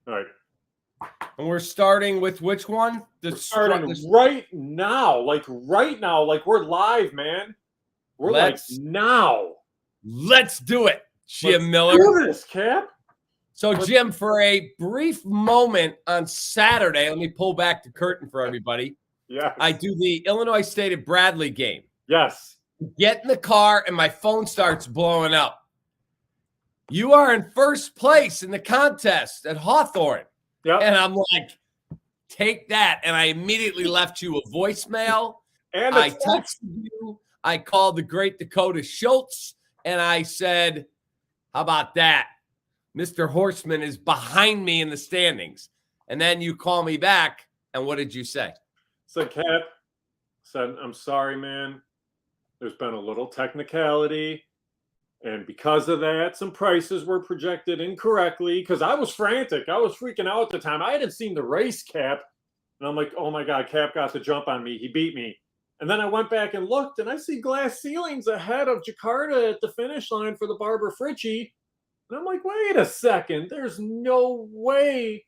All right. And we're starting with which one? We're starting right now. Like right now. Like we're live, man. We're like now. Let's do it, Jim Miller. Do this, Cap. So, Jim, for a brief moment on Saturday, let me pull back the curtain for everybody. Yes. I do the Illinois State of Bradley game. Yes. Get in the car, and my phone starts blowing up. You are in first place in the contest at Hawthorne. Yep. And I'm like, take that. And I immediately left you a voicemail. And I texted you. I called the great Dakota Schultz, and I said, how about that? Mr. Horseman is behind me in the standings. And then you call me back, and what did you say? So, Cap said, I'm sorry, man. There's been a little technicality. And because of that, some prices were projected incorrectly because I was frantic. I was freaking out at the time. I hadn't seen the race, Cap. And I'm like, oh, my God, Cap got the jump on me. He beat me. And then I went back and looked, and I see glass ceilings ahead of Jakarta at the finish line for the Barbara Fritchie. And I'm like, wait a second. There's no way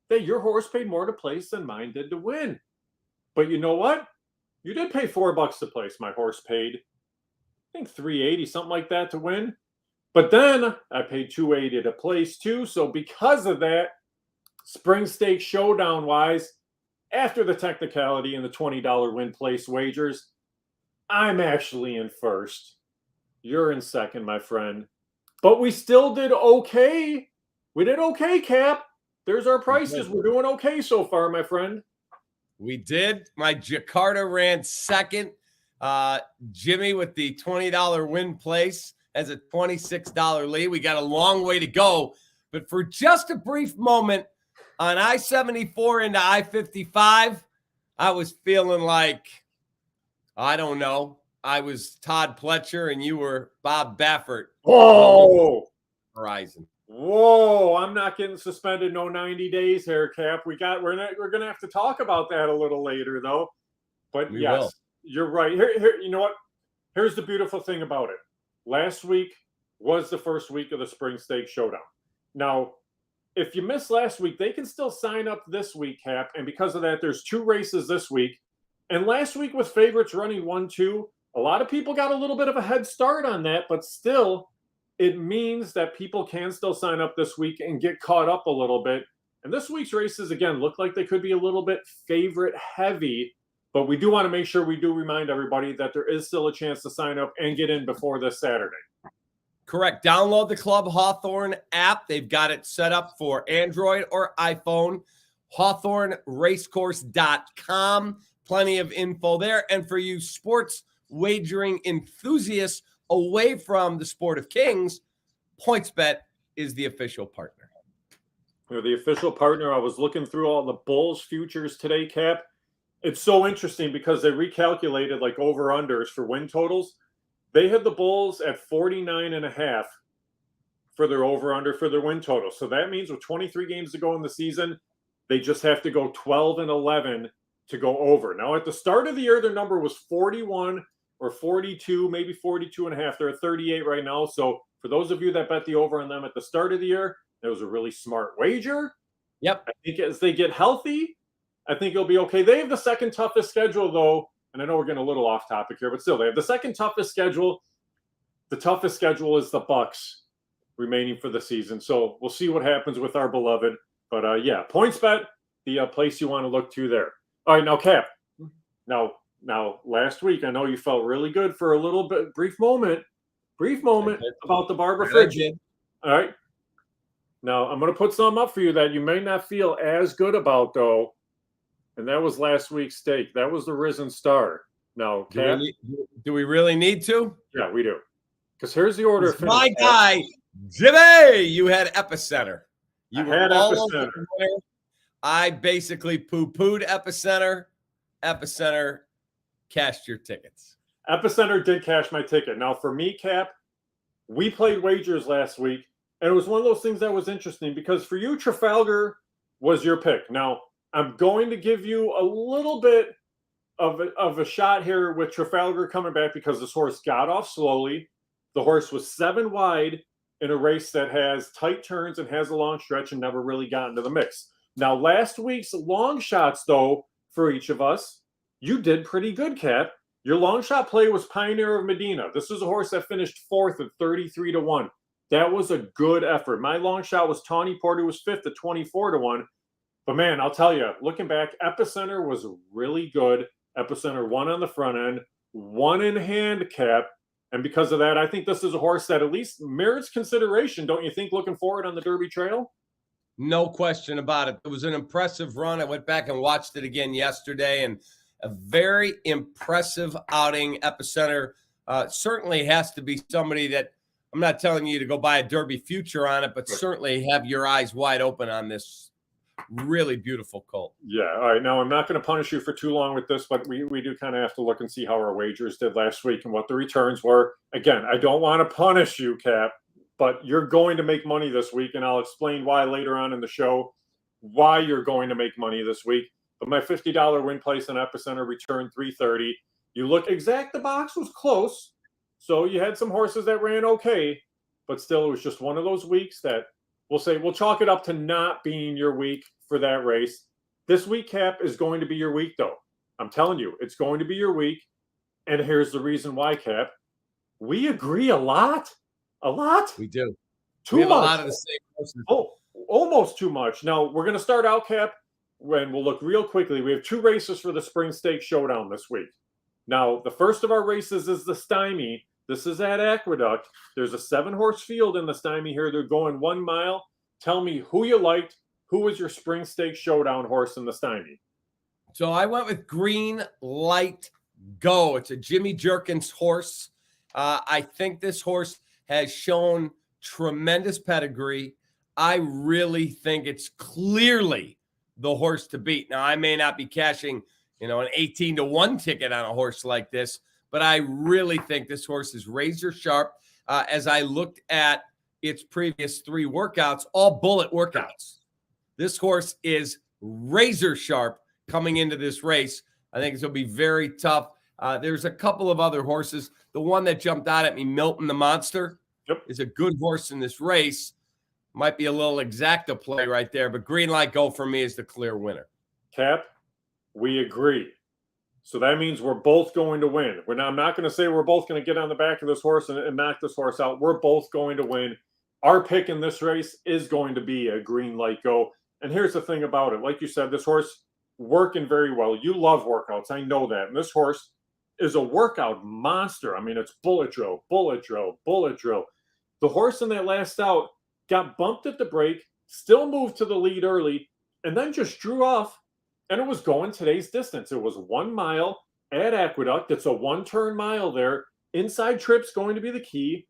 that your horse paid more to place than mine did to win. But you know what? You did pay $4 to place. My horse paid, I think, $3.80, something like that to win. But then I paid $2.80 to place too. So because of that, Spring Stakes Showdown wise, after the technicality and the $20 win place wagers, I'm actually in first. You're in second, my friend. But we still did okay. We did okay, Cap. There's our prices. We're doing okay so far, my friend. We did. My Jakarta ran second. Jimmy with the $20 win place has a $26 lead. We got a long way to go. But for just a brief moment on I-74 into I-55, I was feeling like, I don't know, I was Todd Pletcher and you were Bob Baffert. Whoa! Horizon. Whoa! I'm not getting suspended no 90 days here, Cap. We're gonna have to talk about that a little later, though. But We yes, will. You're right. Here, you know what? Here's the beautiful thing about it. Last week was the first week of the Spring Stakes Showdown. Now, if you missed last week, they can still sign up this week, Cap. And because of that, there's 2 races this week. And last week with favorites running 1-2, a lot of people got a little bit of a head start on that, but still, it means that people can still sign up this week and get caught up a little bit. And this week's races, again, look like they could be a little bit favorite heavy, but we do want to make sure we do remind everybody that there is still a chance to sign up and get in before this Saturday. Correct. Download the Club Hawthorne app. They've got it set up for Android or iPhone. HawthorneRacecourse.com. Plenty of info there. And for you sports wagering enthusiasts away from the Sport of Kings, PointsBet is the official partner. They're the official partner. I was looking through all the Bulls futures today, Cap. It's so interesting because they recalculated like over-unders for win totals. They had the Bulls at 49.5 for their over-under for their win total. So that means with 23 games to go in the season, they just have to go 12-11 to go over. Now, at the start of the year, their number was 41 or 42, maybe 42.5. They're at 38 right now. So for those of you that bet the over on them at the start of the year, that was a really smart wager. Yep. I think as they get healthy, I think it'll be okay. They have the second toughest schedule, though. And I know we're getting a little off topic here, but still, they have the second toughest schedule. The toughest schedule is the Bucks remaining for the season. So we'll see what happens with our beloved. But yeah, PointsBet, the place you want to look to there. All right, now, Cap. Now, last week, I know you felt really good for a little bit, brief moment about the Barbara Fritchie. All right. Now, I'm going to put something up for you that you may not feel as good about, though. And that was last week's stake. That was the Risen Star. Now, Cap, do we really need to? Yeah, we do. Because here's the order. My guy, Jimmy, you had Epicenter. You had Epicenter. I basically poo-pooed Epicenter. Epicenter cashed your tickets. Epicenter did cash my ticket. Now, for me, Cap, we played wagers last week, and it was one of those things that was interesting because for you, Trafalgar was your pick. Now, I'm going to give you a little bit of a shot here with Trafalgar coming back because this horse got off slowly. The horse was 7 wide in a race that has tight turns and has a long stretch and never really got into the mix. Now, last week's long shots, though, for each of us, you did pretty good, Cap. Your long shot play was Pioneer of Medina. This is a horse that finished 4th at 33-1. That was a good effort. My long shot was Tawny Porter, was 5th at 24-1. But man, I'll tell you, looking back, Epicenter was really good. Epicenter won on the front end, won in handicap. And because of that, I think this is a horse that at least merits consideration, don't you think, looking forward on the Derby Trail? No question about it. It was an impressive run. I went back and watched it again yesterday, and a very impressive outing. Epicenter certainly has to be somebody that, I'm not telling you to go buy a Derby future on it, but certainly have your eyes wide open on this really beautiful colt. Yeah. All right. Now, I'm not going to punish you for too long with this, but we do kind of have to look and see how our wagers did last week and what the returns were. Again, I don't want to punish you, Cap, but you're going to make money this week, and I'll explain why later on in the show, why you're going to make money this week. But my $50 win place on Epicenter returned $330. You look exact, the box was close. So you had some horses that ran okay, but still it was just one of those weeks that we'll chalk it up to not being your week for that race. This week, Cap, is going to be your week, though. I'm telling you, it's going to be your week. And here's the reason why, Cap. We agree a lot. A lot. We do. Too much. A lot of the same horses. Oh, almost too much. Now, we're going to start out, Cap, when we'll look real quickly. We have 2 races for the Spring Stakes Showdown this week. Now, the first of our races is the Stymie. This is at Aqueduct. There's a 7-horse field in the Stymie here. They're going 1 mile. Tell me who you liked. Who was your Spring Stakes Showdown horse in the Stymie? So I went with Green Light Go. It's a Jimmy Jerkins horse. I think this horse has shown tremendous pedigree. I really think it's clearly the horse to beat. Now, I may not be cashing, an 18-1 ticket on a horse like this, but I really think this horse is razor sharp. As I looked at its previous 3 workouts, all bullet workouts. This horse is razor sharp coming into this race. I think it's going to be very tough. There's a couple of other horses. The one that jumped out at me, Milton the Monster, is a good horse in this race. Might be a little exacta play right there, but Green Light Go for me is the clear winner. Cap, we agree. So that means we're both going to win. I'm not going to say we're both going to get on the back of this horse and knock this horse out. We're both going to win. Our pick in this race is going to be a Green Light Go. And here's the thing about it. Like you said, this horse working very well. You love workouts. I know that. And this horse is a workout monster. I mean, it's bullet drill, bullet drill, bullet drill. The horse in that last out got bumped at the break, still moved to the lead early, and then just drew off. And it was going today's distance. It was 1 mile at Aqueduct. It's a 1-turn mile there. Inside trip's going to be the key.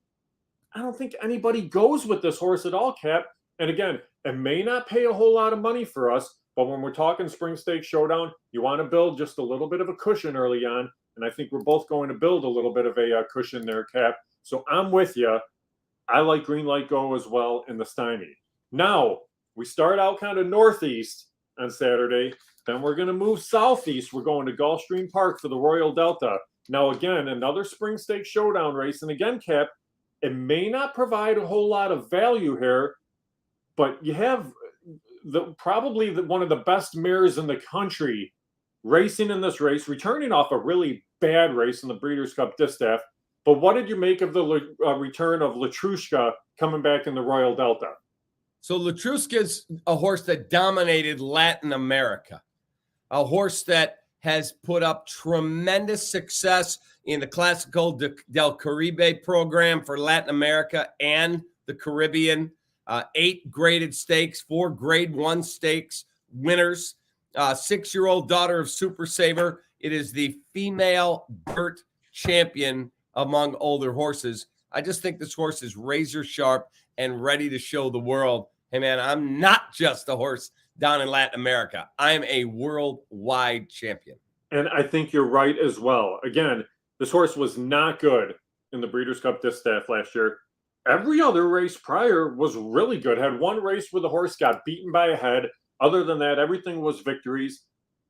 I don't think anybody goes with this horse at all, Cap. And again, it may not pay a whole lot of money for us, but when we're talking Spring Stakes Showdown, you want to build just a little bit of a cushion early on. And I think we're both going to build a little bit of a cushion there, Cap. So I'm with you. I like Green Light Go as well in the Stymie. Now, we start out kind of northeast on Saturday. Then we're going to move southeast. We're going to Gulfstream Park for the Royal Delta. Now, again, another Spring Stakes Showdown race. And again, Cap, it may not provide a whole lot of value here, but you have probably one of the best mares in the country racing in this race, returning off a really bad race in the Breeders' Cup Distaff. But what did you make of the return of Latrushka coming back in the Royal Delta? So Latrushka's a horse that dominated Latin America, a horse that has put up tremendous success in the Classical del Caribe program for Latin America and the Caribbean. 8 graded stakes, 4 grade 1 stakes winners. 6-year-old daughter of Super Saver. It is the female dirt champion among older horses. I just think this horse is razor sharp and ready to show the world, hey, man, I'm not just a horse down in Latin America. I'm a worldwide champion. And I think you're right as well. Again, this horse was not good in the Breeders' Cup Distaff last year. Every other race prior was really good. Had one race where the horse got beaten by a head. Other than that, everything was victories.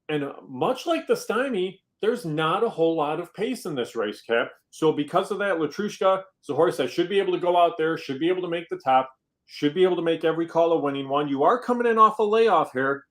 And much like the Stymie, there's not a whole lot of pace in this race, Cap. So because of that, Latrushka is a horse that should be able to go out there, should be able to make the top, should be able to make every call a winning one. You are coming in off a layoff here,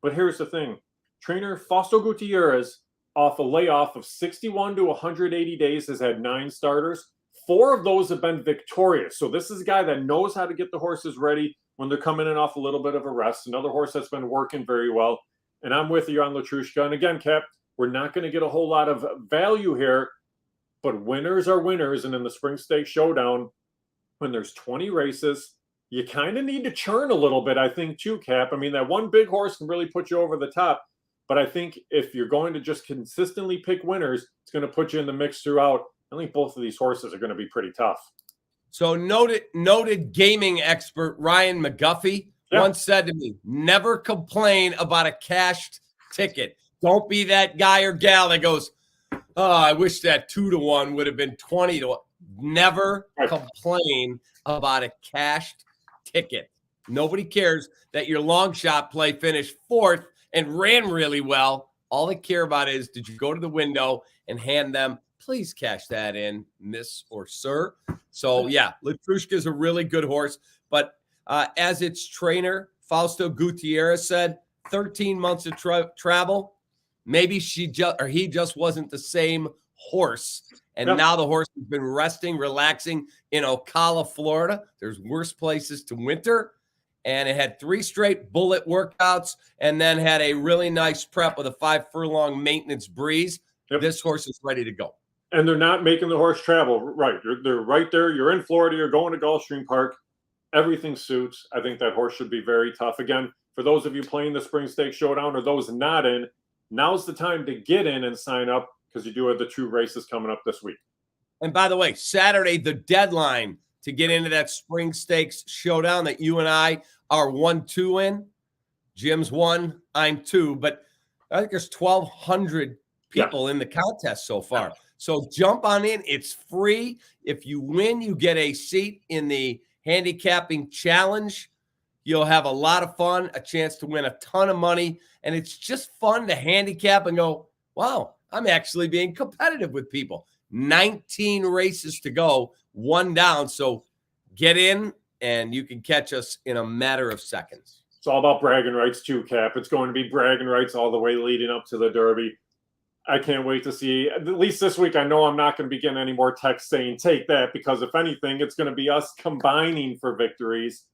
but here's the thing. Trainer Fausto Gutierrez, off a layoff of 61 to 180 days, has had 9 starters. 4 of those have been victorious. So this is a guy that knows how to get the horses ready when they're coming in off a little bit of a rest. Another horse that's been working very well. And I'm with you on Latrushka. And again, Cap, we're not going to get a whole lot of value here, but winners are winners. And in the Spring Stakes Showdown, when there's 20 races, you kind of need to churn a little bit, I think, too, Cap. I mean, that one big horse can really put you over the top. But I think if you're going to just consistently pick winners, it's going to put you in the mix throughout. I think both of these horses are going to be pretty tough. So noted gaming expert Ryan McGuffey once said to me, never complain about a cashed ticket. Don't be that guy or gal that goes, oh, I wish that 2-1 would have been 20-1. Never complain about a cashed ticket. Nobody cares that your long shot play finished 4th and ran really well. All they care about is, did you go to the window and hand them, please cash that in, miss or sir. So, yeah, Latrushka is a really good horse. But as its trainer, Fausto Gutierrez said, 13 months of travel, maybe he just wasn't the same horse. And now the horse has been resting, relaxing in Ocala, Florida. There's worse places to winter. And it had 3 straight bullet workouts and then had a really nice prep with a 5-furlong maintenance breeze. This horse is ready to go. And they're not making the horse travel. Right. They're right there. You're in Florida. You're going to Gulfstream Park. Everything suits. I think that horse should be very tough. Again, for those of you playing the Spring Stakes Showdown or those not in, now's the time to get in and sign up because you do have the 2 races coming up this week. And by the way, Saturday, the deadline to get into that Spring Stakes Showdown that you and I are 1-2 in. Jim's 1, I'm 2, but I think there's 1,200 people in the contest so far. So jump on in. It's free. If you win, you get a seat in the handicapping challenge. You'll have a lot of fun, a chance to win a ton of money, and it's just fun to handicap and go, wow, I'm actually being competitive with people. 19 races to go, 1 down. So get in, and you can catch us in a matter of seconds. It's all about bragging rights too, Cap. It's going to be bragging rights all the way leading up to the Derby. I can't wait to see. At least this week, I know I'm not going to be getting any more texts saying, take that, because if anything, it's going to be us combining for victories.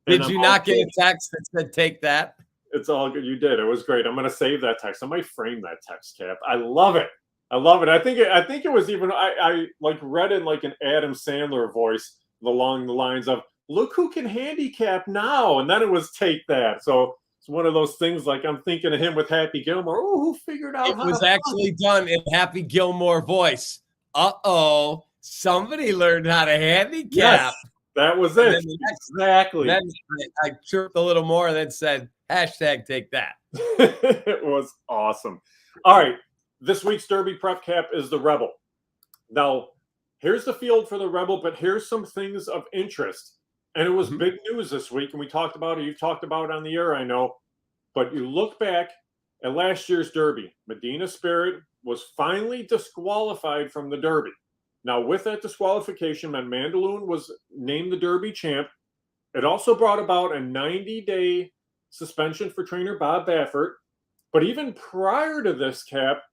Did you not get a text that said, take that? It's all good. You did. It was great. I'm going to save that text. I might frame that text, Cap. I love it. I love it. I think it was even, I like read in like an Adam Sandler voice along the lines of, look who can handicap now. And then it was take that. So it's one of those things like I'm thinking of him with Happy Gilmore. Oh, who figured out it was actually done in Happy Gilmore voice. Uh-oh, somebody learned how to handicap. Yes, that was it. Exactly. Then I chirped a little more and then said, hashtag take that. It was awesome. All right. This week's Derby prep, Cap, is the Rebel. Now, here's the field for the Rebel, but here's some things of interest. And it was big news this week, and we talked about it. You've talked about it on the air, I know. But you look back at last year's Derby. Medina Spirit was finally disqualified from the Derby. Now, with that disqualification, Mandaloun was named the Derby champ. It also brought about a 90-day suspension for trainer Bob Baffert. But even prior to this, Cap,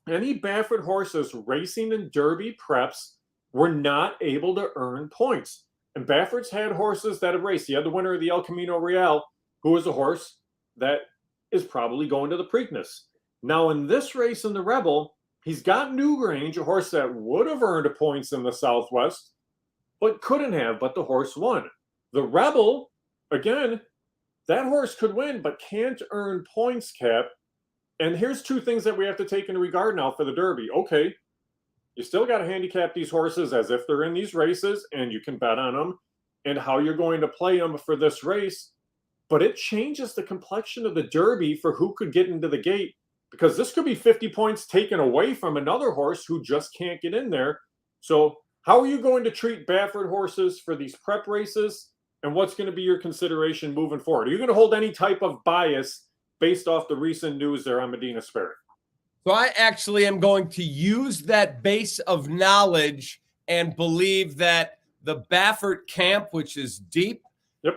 any Baffert horses racing in Derby preps were not able to earn points. And Baffert's had horses that have raced. He had the winner of the El Camino Real, who is a horse that is probably going to the Preakness. Now, in this race in the Rebel, he's got Newgrange, a horse that would have earned points in the Southwest, but couldn't have, but the horse won. The Rebel, again, that horse could win, but can't earn points, Cap. And here's 2 things that we have to take into regard now for the Derby. Okay, you still got to handicap these horses as if they're in these races, and you can bet on them and how you're going to play them for this race. But it changes the complexion of the Derby for who could get into the gate, because this could be 50 points taken away from another horse who just can't get in there. So how are you going to treat Baffert horses for these prep races, and what's going to be your consideration moving forward? Are you going to hold any type of bias based off the recent news there on Medina Spirit? So I actually am going to use that base of knowledge and believe that the Baffert camp, which is deep,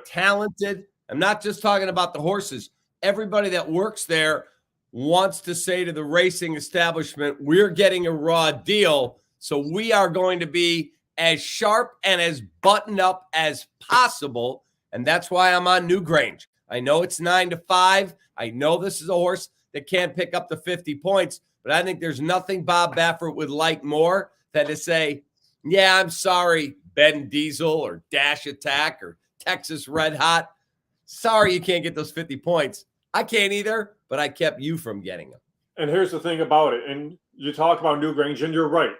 talented, I'm not just talking about the horses. Everybody that works there wants to say to the racing establishment, we're getting a raw deal. So we are going to be as sharp and as buttoned up as possible. And that's why I'm on Newgrange. I know it's 9-5. I know this is a horse that can't pick up the 50 points, but I think there's nothing Bob Baffert would like more than to say, yeah, I'm sorry, Ben Diesel or Dash Attack or Texas Red Hot. Sorry you can't get those 50 points. I can't either, but I kept you from getting them. And here's the thing about it, and you talk about Newgrange, and you're right.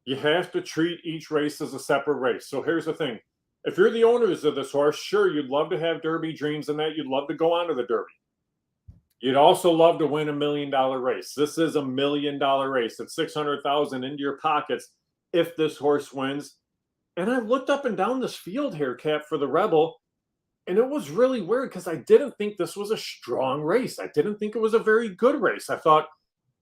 You have to treat each race as a separate race. So here's the thing. If you're the owners of this horse, sure, you'd love to have Derby dreams and that. You'd love to go on to the Derby. You'd also love to win $1 million race. This is $1 million race. It's $600,000 into your pockets if this horse wins. And I looked up and down this field here, Cap, for the Rebel, and it was really weird because I didn't think this was a strong race. I didn't think it was a very good race. I thought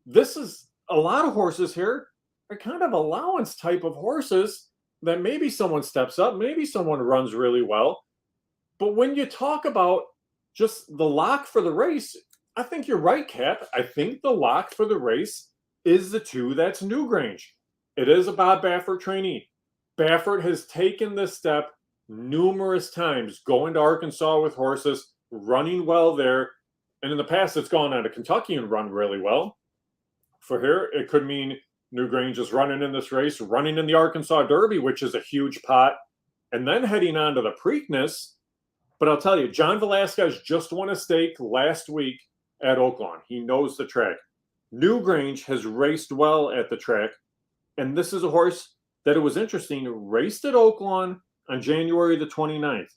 this is a lot of horses here are kind of allowance type of horses that maybe someone steps up, maybe someone runs really well. But when you talk about just the lock for the race, I think you're right, Cap. I think the lock for the race is the two that's Newgrange. It is a Bob Baffert trainee. Baffert has taken this step numerous times, going to Arkansas with horses, running well there. And in the past, it's gone on to Kentucky and run really well. For here, it could mean Newgrange is running in this race, running in the Arkansas Derby, which is a huge pot, and then heading on to the Preakness. But I'll tell you, John Velasquez just won a stake last week at Oaklawn. He knows the track. Newgrange has raced well at the track, and this is a horse that, it was interesting, raced at Oaklawn on January the 29th.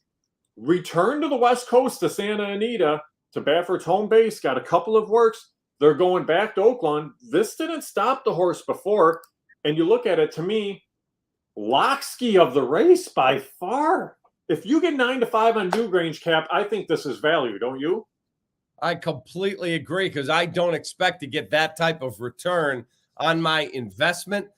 Returned to the West Coast to Santa Anita, to Baffert's home base, got a couple of works. They're going back to Oaklawn. This didn't stop the horse before. And you look at it, to me, Locksky of the race by far. If you get 9-5 on Newgrange, Cap, I think this is value, don't you? I completely agree because I don't expect to get that type of return on my investment.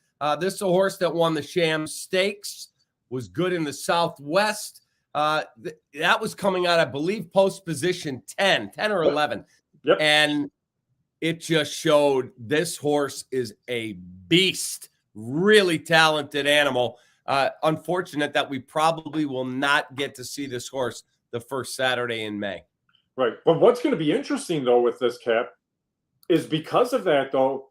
This is a horse that won the Sham Stakes, was good in the Southwest. That was coming out, I believe, post position 10 or 11. Yep. And it just showed this horse is a beast, really talented animal. Unfortunate that we probably will not get to see this horse the first Saturday in May. Right. But what's going to be interesting, though, with this, Cap, is because of that, though,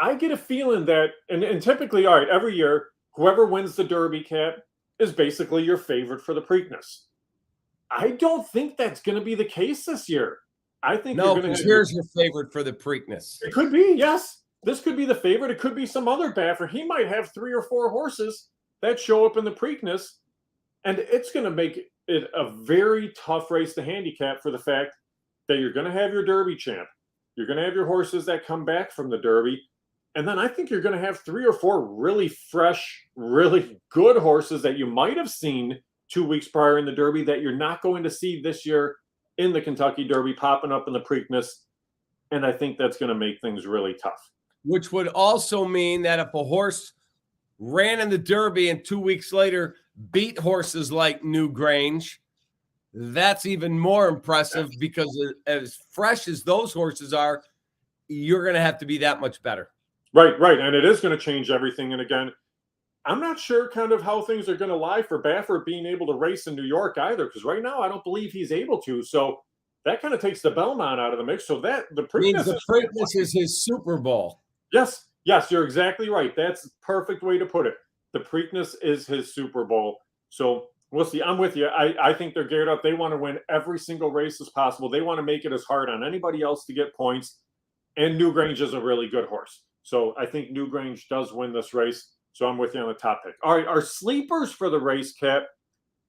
I get a feeling that, and typically, all right, every year, whoever wins the Derby, Cap, is basically your favorite for the Preakness. I don't think that's going to be the case this year. I think no, because here's your favorite for the Preakness. It could be, yes. This could be the favorite. It could be some other Baffert. He might have 3 or 4 horses that show up in the Preakness, and it's going to make it a very tough race to handicap for the fact that you're going to have your Derby champ. You're going to have your horses that come back from the Derby. And then I think you're going to have 3 or 4 really fresh, really good horses that you might have seen 2 weeks prior in the Derby that you're not going to see this year in the Kentucky Derby popping up in the Preakness. And I think that's going to make things really tough. Which would also mean that if a horse ran in the Derby and 2 weeks later beat horses like Newgrange, that's even more impressive because as fresh as those horses are, you're going to have to be that much better. Right. And it is going to change everything. And again, I'm not sure kind of how things are going to lie for Baffert being able to race in New York either, because right now I don't believe he's able to. So that kind of takes the Belmont out of the mix. So that the Preakness is his Super Bowl. Yes, you're exactly right. That's the perfect way to put it. The Preakness is his Super Bowl. So we'll see. I'm with you. I think they're geared up. They want to win every single race as possible. They want to make it as hard on anybody else to get points. And Newgrange is a really good horse. So I think Newgrange does win this race. So I'm with you on the top pick. All right, our sleepers for the race, Cap.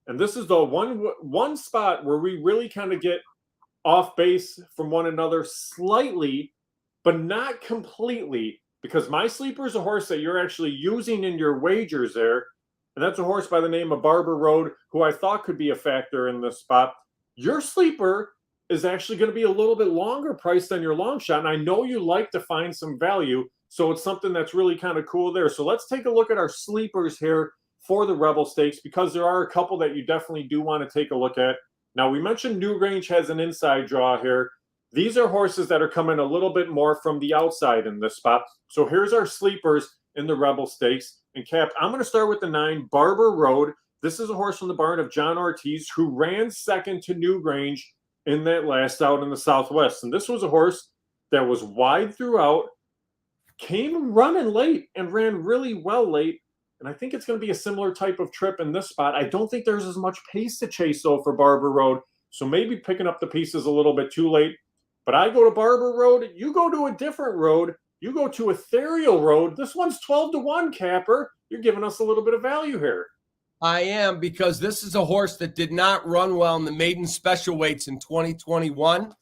And this is the one spot where we really kind of get off base from one another slightly, but not completely, because my sleeper is a horse that you're actually using in your wagers there. And that's a horse by the name of Barber Road, who I thought could be a factor in this spot. Your sleeper is actually going to be a little bit longer priced than your long shot. And I know you like to find some value, so it's something that's really kind of cool there. So let's take a look at our sleepers here for the Rebel Stakes, because there are a couple that you definitely do want to take a look at. Now, we mentioned Newgrange has an inside draw here. These are horses that are coming a little bit more from the outside in this spot. So here's our sleepers in the Rebel Stakes. And Cap, I'm going to start with the 9, Barber Road. This is a horse from the barn of John Ortiz, who ran second to Newgrange in that last out in the Southwest. And this was a horse that was wide throughout, came running late and ran really well late. And I think it's going to be a similar type of trip in this spot. I don't think there's as much pace to chase, though, for Barber Road. So maybe picking up the pieces a little bit too late. But I go to Barber Road. You go to a different road. You go to Ethereal Road. This one's 12-1, Capper. You're giving us a little bit of value here. I am, because this is a horse that did not run well in the maiden special weights in 2021.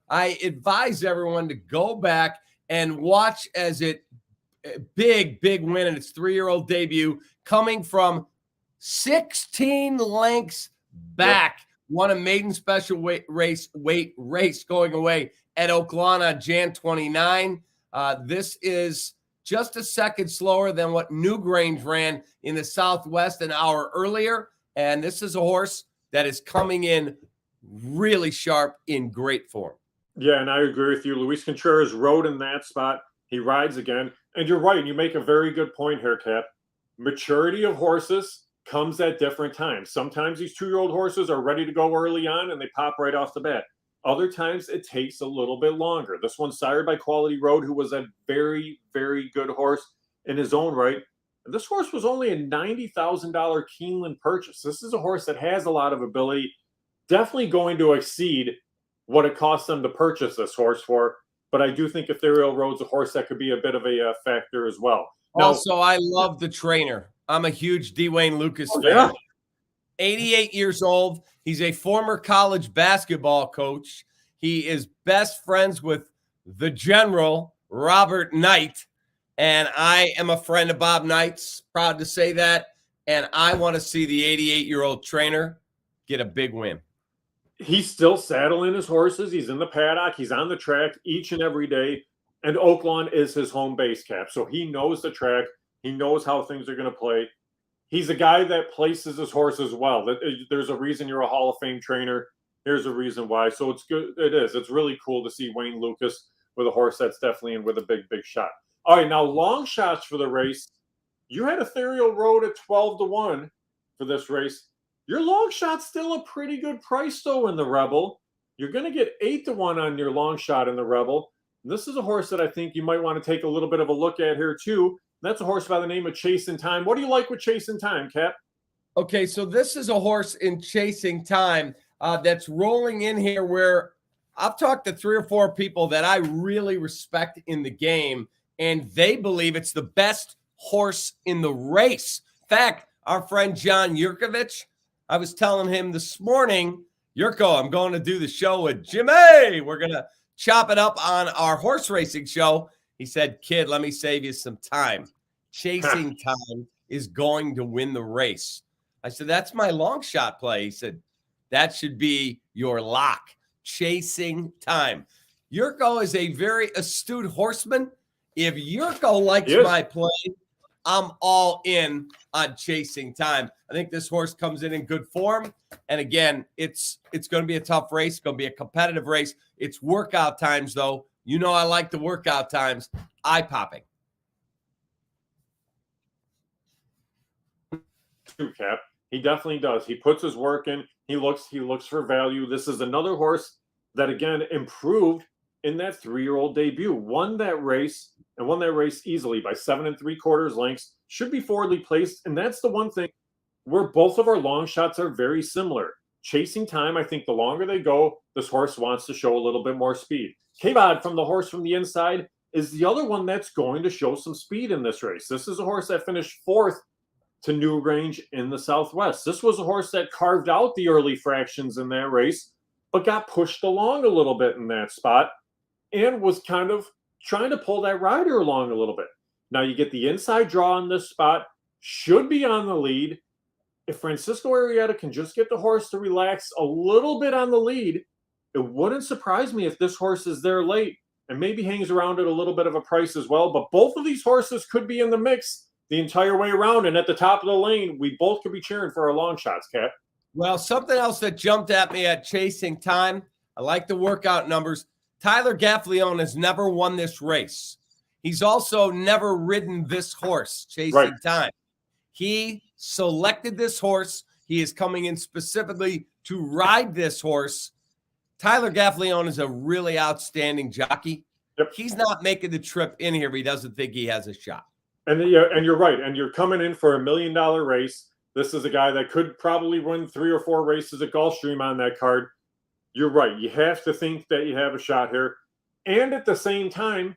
I advise everyone to go back and watch as it big win in its 3-year-old debut, coming from 16 lengths back. Yep. Won a maiden special weight race going away at Oaklawn on Jan 29. This is just a second slower than what Newgrange ran in the Southwest an hour earlier. And this is a horse that is coming in really sharp, in great form. Yeah, and I agree with you. Luis Contreras rode in that spot. He rides again. And you're right. You make a very good point here, Cap. Maturity of horses comes at different times. Sometimes these 2-year-old horses are ready to go early on and they pop right off the bat. Other times it takes a little bit longer. This one's sired by Quality Road, who was a very, very good horse in his own right. And this horse was only a $90,000 Keeneland purchase. This is a horse that has a lot of ability, definitely going to exceed what it cost them to purchase this horse for. But I do think Ethereal Road's a horse that could be a bit of a factor as well. Now, also, I love the trainer. I'm a huge Dwayne Lucas fan. Yeah. 88 years old. He's a former college basketball coach. He is best friends with the General, Robert Knight. And I am a friend of Bob Knight's, proud to say that. And I want to see the 88-year-old trainer get a big win. He's still saddling his horses. He's in the paddock. He's on the track each and every day. And Oaklawn is his home base, Cap. So he knows the track. He knows how things are going to play. He's a guy that places his horses well. There's a reason you're a Hall of Fame trainer. Here's a reason why. So it's good. It is. It's really cool to see Wayne Lucas with a horse that's definitely in with a big shot. All right, now long shots for the race. You had Ethereal Road at 12-1 for this race. Your long shot's still a pretty good price, though, in the Rebel. You're going to get 8-1 on your long shot in the Rebel. And this is a horse that I think you might want to take a little bit of a look at here, too. That's a horse by the name of Chasing Time. What do you like with Chasing Time, Cap? Okay, so this is a horse in Chasing Time that's rolling in here where I've talked to 3 or 4 people that I really respect in the game, and they believe it's the best horse in the race. In fact, our friend John Yurkovich, I was telling him this morning, Yurko, I'm going to do the show with Jimmy. We're going to chop it up on our horse racing show. He said, kid, let me save you some time. Chasing Time is going to win the race. I said, that's my long shot play. He said, that should be your lock. Chasing Time. Yurko is a very astute horseman. If Yurko likes my play, I'm all in on Chasing Time. I think this horse comes in good form. And again, it's going to be a tough race. It's going to be a competitive race. It's workout times, though. You know I like the workout times. Eye-popping. Cap. He definitely does. He puts his work in. He looks for value. This is another horse that, again, improved in that 3-year-old debut. Won that race easily by 7 3/4 lengths. Should be forwardly placed. And that's the one thing where both of our long shots are very similar. Chasing Time, I think the longer they go, this horse wants to show a little bit more speed. Kavod from the horse from the inside is the other one that's going to show some speed in this race. This is a horse that finished 4th to Newgrange in the Southwest. This was a horse that carved out the early fractions in that race, but got pushed along a little bit in that spot and was kind of trying to pull that rider along a little bit. Now you get the inside draw on this spot, should be on the lead. If Francisco Arrieta can just get the horse to relax a little bit on the lead, it wouldn't surprise me if this horse is there late and maybe hangs around at a little bit of a price as well. But both of these horses could be in the mix the entire way around. And at the top of the lane, we both could be cheering for our long shots, Cap. Well, something else that jumped at me at Chasing Time, I like the workout numbers. Tyler Gaffalione has never won this race. He's also never ridden this horse, Chasing Time. He selected this horse. He is coming in specifically to ride this horse. Tyler Gaffalione is a really outstanding jockey. Yep. He's not making the trip in here if he doesn't think he has a shot. And you're right. And you're coming in for $1 million race. This is a guy that could probably win 3 or 4 races at Gulfstream on that card. You're right. You have to think that you have a shot here. And at the same time,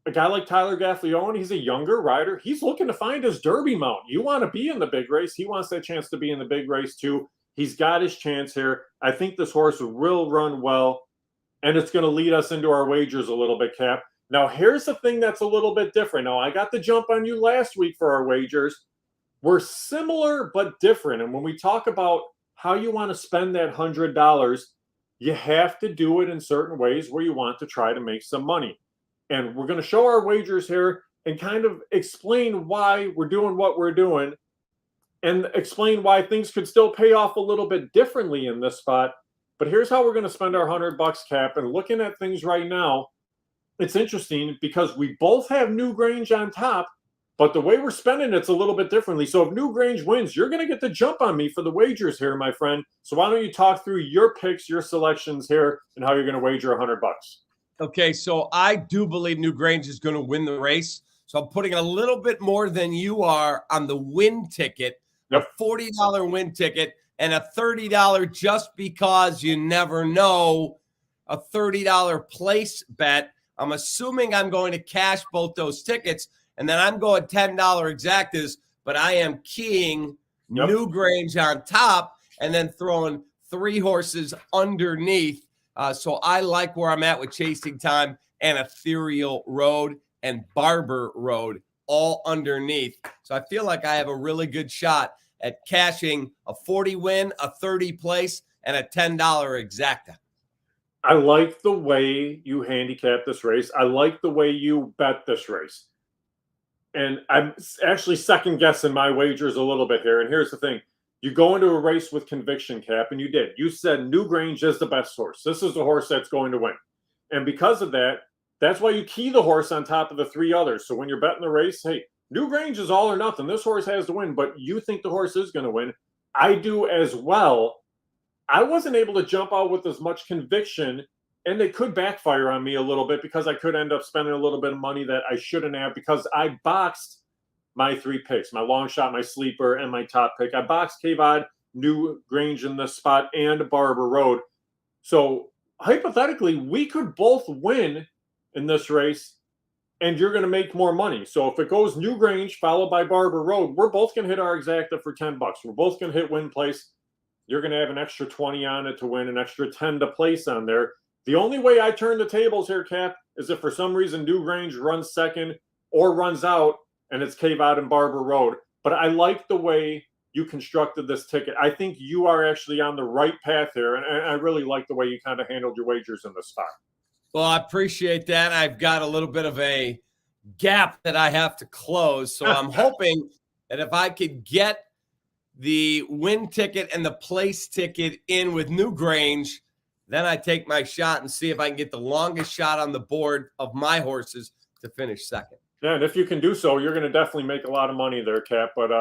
a guy like Tyler Gaffalione, he's a younger rider. He's looking to find his Derby mount. You want to be in the big race. He wants that chance to be in the big race too. He's got his chance here. I think this horse will run well, and it's going to lead us into our wagers a little bit, Cap. Now, here's the thing that's a little bit different. Now, I got the jump on you last week for our wagers. We're similar but different. And when we talk about how you want to spend that $100, you have to do it in certain ways where you want to try to make some money. And we're going to show our wagers here and kind of explain why we're doing what we're doing and explain why things could still pay off a little bit differently in this spot. But here's how we're going to spend our $100, Cap. And looking at things right now, it's interesting because we both have Newgrange on top, but the way we're spending it's a little bit differently. So if Newgrange wins, you're going to get the jump on me for the wagers here, my friend. So why don't you talk through your picks, your selections here, and how you're going to wager $100? Okay, so I do believe Newgrange is going to win the race. So I'm putting a little bit more than you are on the win ticket, a $40 win ticket, and a $30 just because you never know, a $30 place bet. I'm assuming I'm going to cash both those tickets, and then I'm going $10 exactas, but I am keying Newgrange on top and then throwing 3 horses underneath. So I like where I'm at with Chasing Time and Ethereal Road and Barber Road all underneath. So I feel like I have a really good shot at cashing a 40 win, a 30 place, and a $10 exacta. I like the way you handicap this race. I like the way you bet this race. And I'm actually second guessing my wagers a little bit here. And here's the thing. You go into a race with conviction, Cap, and you did. You said Newgrange is the best horse. This is the horse that's going to win. And because of that, that's why you key the horse on top of the 3 others. So when you're betting the race, hey, Newgrange is all or nothing. This horse has to win, but you think the horse is going to win. I do as well. I wasn't able to jump out with as much conviction, and it could backfire on me a little bit because I could end up spending a little bit of money that I shouldn't have because I boxed my 3 picks, my long shot, my sleeper, and my top pick. I boxed Kavod, Newgrange in this spot, and Barber Road. So hypothetically, we could both win in this race, and you're going to make more money. So if it goes Newgrange followed by Barber Road, we're both going to hit our exacta for $10. We're both going to hit win place. You're going to have an extra 20 on it to win, an extra 10 to place on there. The only way I turn the tables here, Cap, is if for some reason Newgrange runs second or runs out, and it's Kavod and Barber Road. But I like the way you constructed this ticket. I think you are actually on the right path here, and I really like the way you kind of handled your wagers in this spot. Well, I appreciate that. I've got a little bit of a gap that I have to close, so I'm hoping that if I could get the win ticket and the place ticket in with Newgrange, then I take my shot and see if I can get the longest shot on the board of my horses to finish second. Yeah, and if you can do so, you're going to definitely make a lot of money there, Cap. But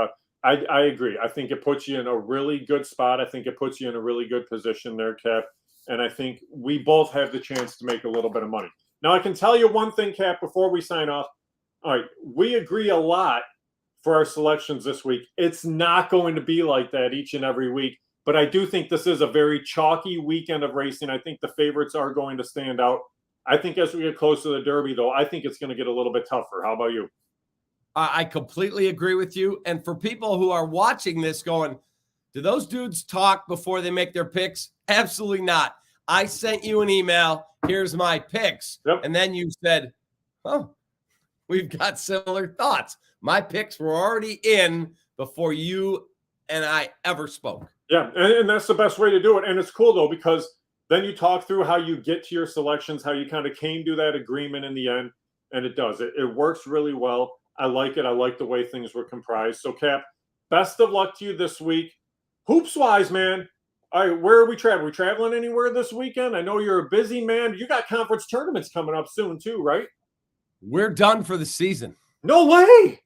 I agree. I think it puts you in a really good spot. I think it puts you in a really good position there, Cap. And I think we both have the chance to make a little bit of money. Now, I can tell you one thing, Cap, before we sign off. All right, we agree a lot for our selections this week. It's not going to be like that each and every week. But I do think this is a very chalky weekend of racing. I think the favorites are going to stand out. I think as we get close to the Derby, though, I think it's going to get a little bit tougher. How about you? I completely agree with you. And for people who are watching this going, do those dudes talk before they make their picks? Absolutely not. I sent you an email. Here's my picks. Yep. And then you said, oh, we've got similar thoughts. My picks were already in before you and I ever spoke. Yeah, and that's the best way to do it. And it's cool, though, because Then you talk through how you get to your selections, how you kind of came to that agreement in the end, and it does. It works really well. I like it. I like the way things were comprised. So, Cap, best of luck to you this week. Hoops-wise, man, all right, where are we traveling? Are we traveling anywhere this weekend? I know you're a busy man. You got conference tournaments coming up soon too, right? We're done for the season. No way.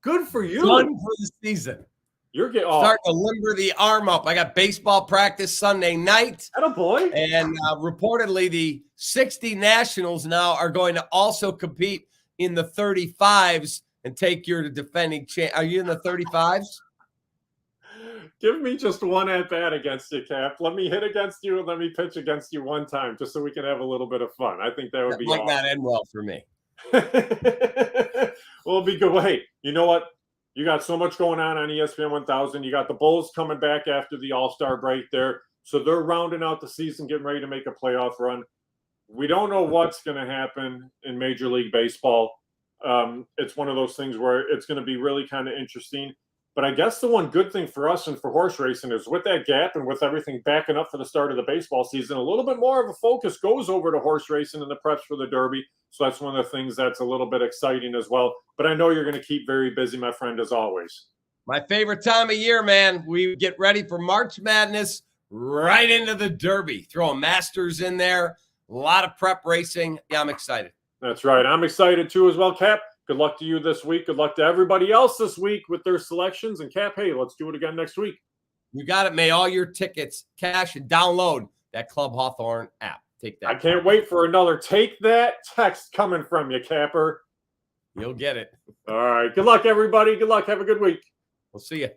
Good for you. Done for the season. You're getting starting to limber the arm up. I got baseball practice Sunday night. Attaboy. And reportedly the 60 Nationals now are going to also compete in the 35s and take your defending champ. Are you in the 35s? Give me just one at bat against you, Cap. Let me hit against you and let me pitch against you one time just so we can have a little bit of fun. I think that would be might awesome. not end well for me. Well, it'll be good. Well, hey, you know what? You got so much going on ESPN 1000. You got the Bulls coming back after the All-Star break there. So they're rounding out the season, getting ready to make a playoff run. We don't know what's going to happen in Major League Baseball. It's one of those things where it's going to be really kind of interesting. But I guess the one good thing for us and for horse racing is with that gap and with everything backing up for the start of the baseball season, a little bit more of a focus goes over to horse racing and the preps for the Derby. So that's one of the things that's a little bit exciting as well. But I know you're going to keep very busy, my friend, as always. My favorite time of year, man. We get ready for March Madness right into the Derby. Throw a Masters in there. A lot of prep racing. Yeah, I'm excited. That's right. I'm excited too as well, Cap. Good luck to you this week. Good luck to everybody else this week with their selections. And Cap, hey, let's do it again next week. You got it. May all your tickets cash and download that Club Hawthorne app. Take that. I can't wait for another Take That text coming from you, Capper. You'll get it. All right. Good luck, everybody. Good luck. Have a good week. We'll see you.